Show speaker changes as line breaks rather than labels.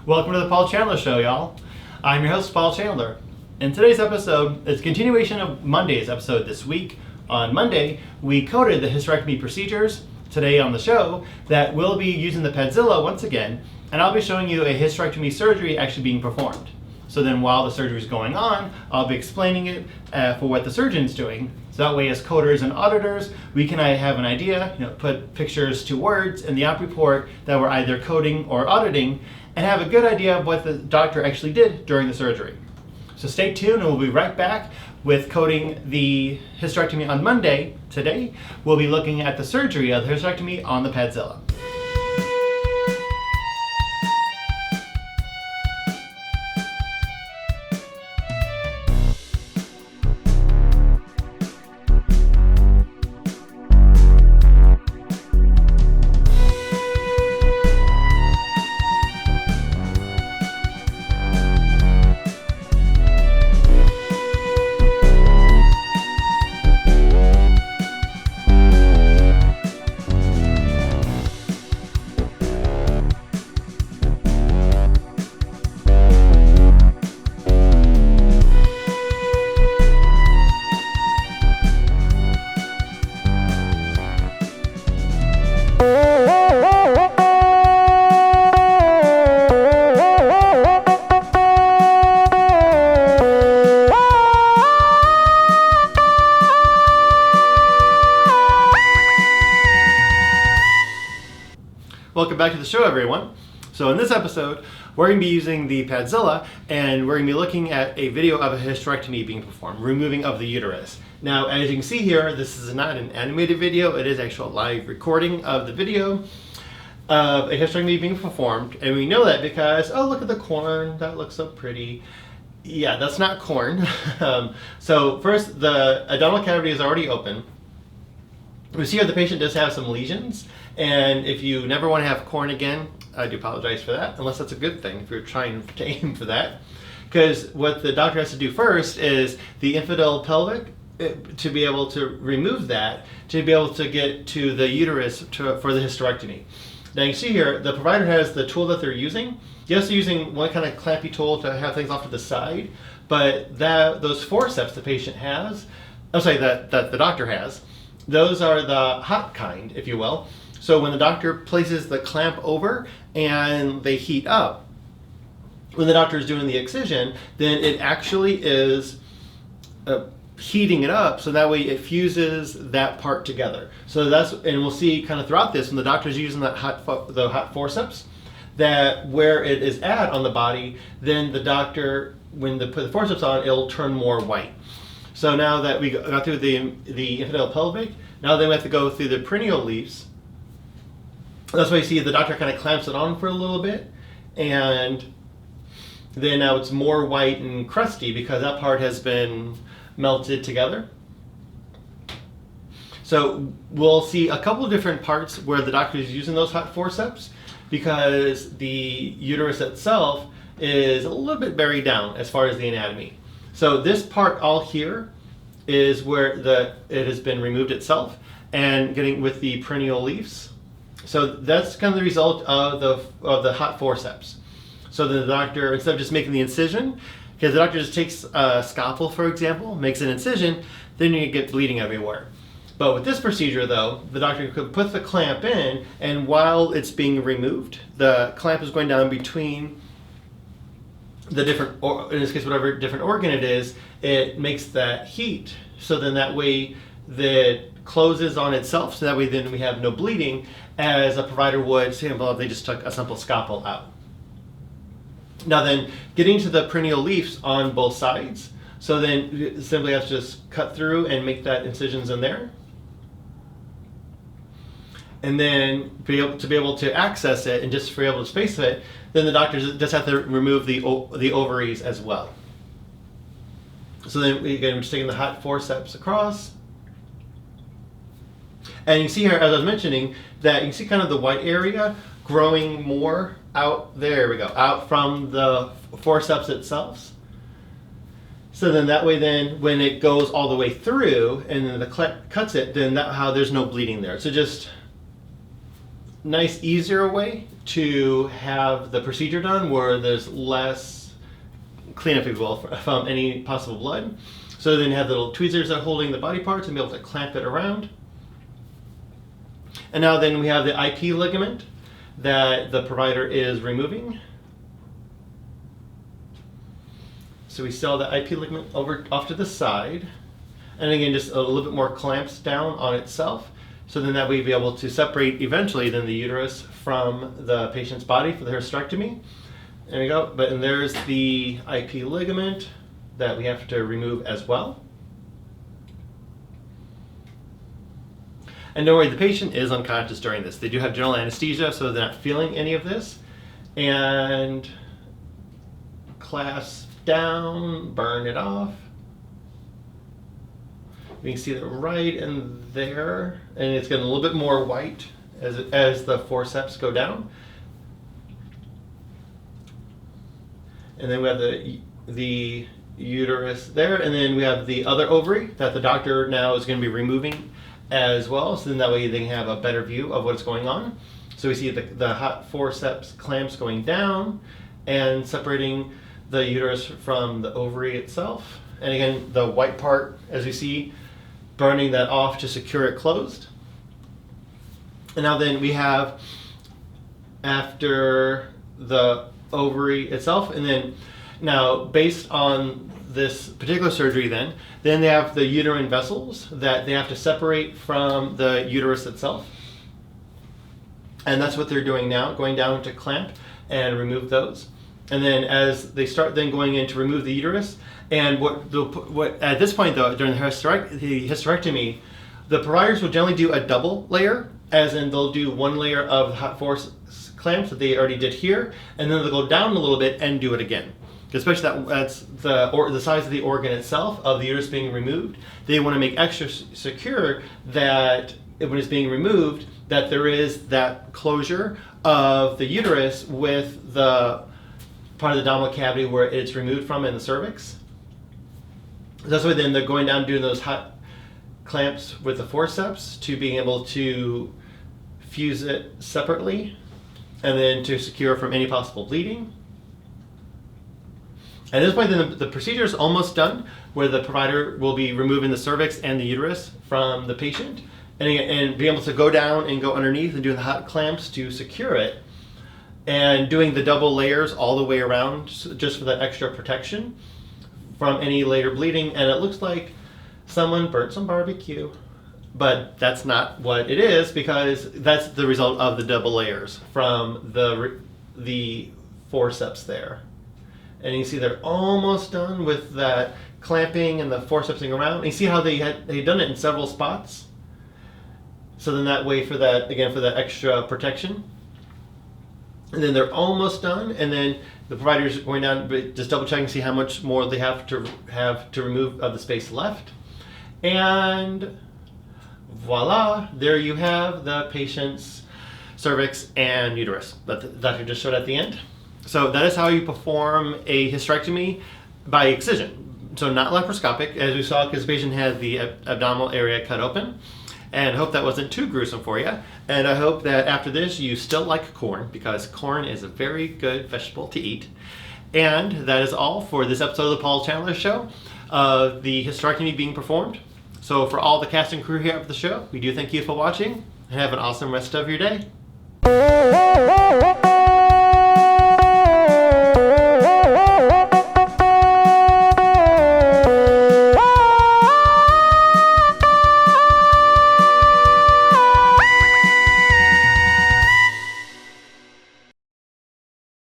Welcome to the Paul Chandler Show, y'all. I'm your host, Paul Chandler. In today's episode, it's a continuation of Monday's episode this week. On Monday, we coded the hysterectomy procedures. Today on the show, that we'll be using the Padzilla once again, and I'll be showing you a hysterectomy surgery actually being performed. So then while the surgery is going on, I'll be explaining it for what the surgeon's doing. So that way as coders and auditors, we can have an idea, put pictures to words in the op report that we're either coding or auditing, and have a good idea of what the doctor actually did during the surgery. So stay tuned and we'll be right back with coding the hysterectomy on Monday. Today, we'll be looking at the surgery of the hysterectomy on the Padzilla. Welcome back to the show, everyone. So in this episode, we're going to be using the Padzilla, and we're going to be looking at a video of a hysterectomy being performed, removing of the uterus. Now, as you can see here, this is not an animated video, it is actual live recording of the video of a hysterectomy being performed, and we know that because, oh, look at the corn, that looks so pretty. Yeah, that's not corn. So first, the abdominal cavity is already open. We see here the patient does have some lesions, and if you never want to have corn again, I do apologize for that, unless that's a good thing if you're trying to aim for that. Because what the doctor has to do first is the infidel pelvic, to be able to remove that, to be able to get to the uterus for the hysterectomy. Now you see here, the provider has the tool that they're using. Yes, they're using one kind of clampy tool to have things off to the side, but those forceps the patient has, that the doctor has, those are the hot kind, if you will. So when the doctor places the clamp over and they heat up, when the doctor is doing the excision, then it actually is heating it up, so that way it fuses that part together. So and we'll see kind of throughout this, when the doctor is using the hot forceps, that where it is at on the body, then the doctor, when they put the forceps on, it'll turn more white. So now that we got through the infidel pelvic, now then we have to go through the perineal leaves. That's why you see the doctor kind of clamps it on for a little bit, and then now it's more white and crusty because that part has been melted together. So we'll see a couple of different parts where the doctor is using those hot forceps, because the uterus itself is a little bit buried down as far as the anatomy. So this part all here is where it has been removed itself, and getting with the perineal leaves. So that's kind of the result of the hot forceps. So the doctor, instead of just making the incision, because the doctor just takes a scalpel, for example, makes an incision, then you get bleeding everywhere. But with this procedure, though, the doctor could put the clamp in, and while it's being removed, the clamp is going down between the different, or in this case, whatever different organ it is, it makes that heat. So then that way that closes on itself, so that way then we have no bleeding, as a provider would, say, if they just took a simple scalpel out. Now then, getting to the perineal leaves on both sides, so then you simply have to just cut through and make that incisions in there. And then be able to access it and just be able to space it, then the doctor just have to remove the ovaries as well. So then again, we're just taking the hot forceps across. And you see here, as I was mentioning, that you can see kind of the white area growing more out, there we go, out from the forceps itself. So then that way, then when it goes all the way through and then the clamp cuts it, then how there's no bleeding there. So just nice, easier way to have the procedure done where there's less cleanup, if you will, from any possible blood. So then you have the little tweezers that are holding the body parts and be able to clamp it around. And now then we have the IP ligament that the provider is removing. So we sell the IP ligament off to the side. And again, just a little bit more clamps down on itself. So then that way we'd be able to separate eventually then the uterus from the patient's body for the hysterectomy. There we go. And there's the IP ligament that we have to remove as well. And don't worry, the patient is unconscious during this. They do have general anesthesia, so they're not feeling any of this. And clasp down, burn it off. You can see that right in there, and it's getting a little bit more white as the forceps go down. And then we have the uterus there, and then we have the other ovary that the doctor now is going to be removing as well, so then that way they can have a better view of what's going on. So we see the hot forceps clamps going down and separating the uterus from the ovary itself. And again, the white part, as we see, burning that off to secure it closed. And now then we have, after the ovary itself, and then now based on this particular surgery then they have the uterine vessels that they have to separate from the uterus itself. And that's what they're doing now, going down to clamp and remove those. And then as they start then going in to remove the uterus, and what at this point though, during the hysterectomy, the providers will generally do a double layer, as in they'll do one layer of hot force clamps that they already did here, and then they'll go down a little bit and do it again. Especially that's the size of the organ itself of the uterus being removed. They want to make extra secure that when it's being removed, that there is that closure of the uterus with the part of the abdominal cavity where it's removed from in the cervix. That's why then they're going down doing those hot clamps with the forceps to being able to fuse it separately and then to secure from any possible bleeding. At this point, then the procedure is almost done, where the provider will be removing the cervix and the uterus from the patient, and be able to go down and go underneath and do the hot clamps to secure it, and doing the double layers all the way around just for that extra protection from any later bleeding. And it looks like someone burnt some barbecue, but that's not what it is, because that's the result of the double layers from the forceps there. And you see they're almost done with that clamping and the forcepsing around. And you see how they'd done it in several spots. So then that way for that, again, for that extra protection. And then they're almost done. And then the provider's going down, just double checking, see how much more they have to remove of the space left. And voila, there you have the patient's cervix and uterus that the doctor just showed at the end. So that is how you perform a hysterectomy by excision. So not laparoscopic, as we saw, because the patient had the abdominal area cut open. And I hope that wasn't too gruesome for you. And I hope that after this you still like corn, because corn is a very good vegetable to eat. And that is all for this episode of the Paul Chandler Show, the hysterectomy being performed. So for all the cast and crew here at the show, we do thank you for watching, and have an awesome rest of your day.